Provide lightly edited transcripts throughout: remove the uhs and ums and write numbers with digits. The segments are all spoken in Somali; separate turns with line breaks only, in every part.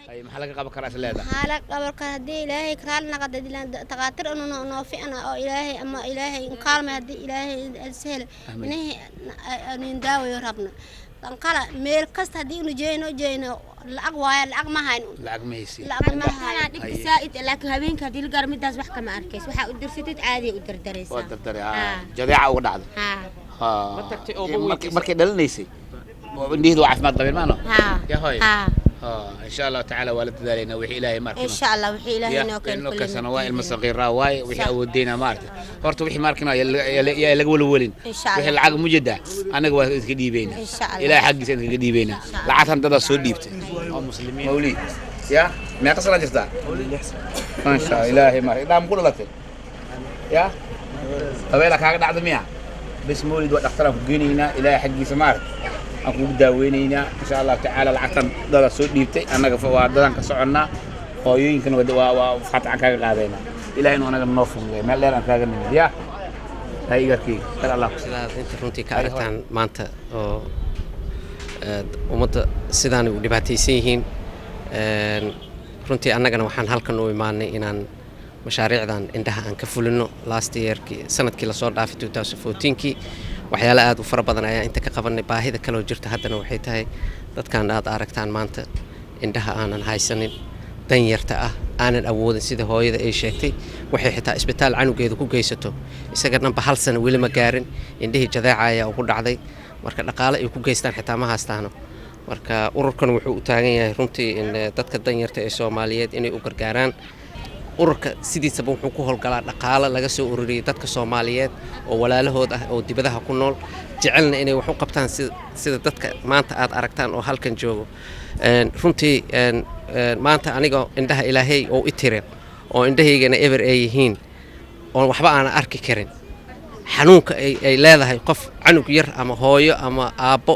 أي محلك قبل كراس الليلة
حالك قبل كهدي إلهي كرالنا قد دلنا تقاتر أنو نوفي أنا أو إلهي أما إلهي إن قال ما هدي إلهي السهل إنه نداوي ربنا تنقل ميل كست هدي نجينا الأقوى الأقمى هين
الأقمى يسي
الأقمى هين
أنا سائد لكن هبين كهدي القرمي داس بحكة ما أركز وح أقدر ستة عادي أقدر دريسة
ودر جذاعة ودعد مركي دلنيسي ونديه له عفمات طبيعي ما يا هاي إن شاء الله تعالى والد ذلنا وحي إلهي مارك
إن شاء الله وحي إلهي نوكل
كل سنوات المصغير راواي وحي أودينا مارك هرتو وحي ماركنا يا لقول الولين
إن شاء الله
وحي العقل مجدة أنا قوي كدي بينا
إن شاء الله
إلهي حق سنة كدي بينا لعثم تدا سوديبت
مسلمين
مولي يا ما قصر جسدا ما شاء الله إلهي مارك دام كل لطيف يا أبيلك هكذا عدميها بس مولد وأختار فجينينا إلهي حق سمارك أقول داوينينا إن شاء الله تعالى العتم دار سود ديبتي أنا كفوا دارن كسرنا هو يمكن وفتح عكاك قاعدين إلى إنه أنا نوفي ما لا أنا كاجن يا هاي يركي ترى الله
سيدا أنت كنتي كارتان مانتا ومت سيدان ودباتيسيهين runtii annagana waxaan halkan u imaanay inaan mashaariicdan indhaha aan ka fulino last year sanadkii la soo dhaafay 2014kii waxyaalo aad u fara badan ayaa inta ka qabanay baahida kale oo jirta haddana waxay tahay dadkan aad aragtaan maanta indhaha aanan haysanin dan yarta ah aanan awoodin sida hooyada ay sheegtay waxay xitaa isbitaal canugeedu ku geysato isaga dhanba hal sano weli ma gaarin indhihii jadeeca ayaa ugu dhacday marka dhaqaale ay ku geystaan xitaa ma haystaano marka ururkan wuxuu u taagan yahay runtii in dadka dan yarta ee Soomaaliyeed inay u gargaaraan ururka sidiisaba wuxuu ku howlgalaa dhaqaale laga soo ururiyay dadka Soomaaliyeed oo walaalahood ah oo dibadaha ku nool jecelna inay wax u qabtaan sida dadka maanta aad aragtaan oo halkan joogo runtii maanta aniga indhaha Ilaahay oo itiray oo indhahaygana ever ay yihiin oo waxba aan arki karin xanuunka ay leedahay qof canug yar ama hooyo ama aabbo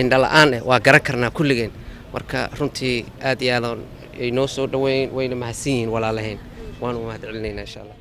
indha la'aan waa garan karnaa kulligeen marka runtii aad iyo aad ay noo soo dhaweeyeen wayna mahadsan yihiin walaalahayn waan u mahad celinaynaa insha Allah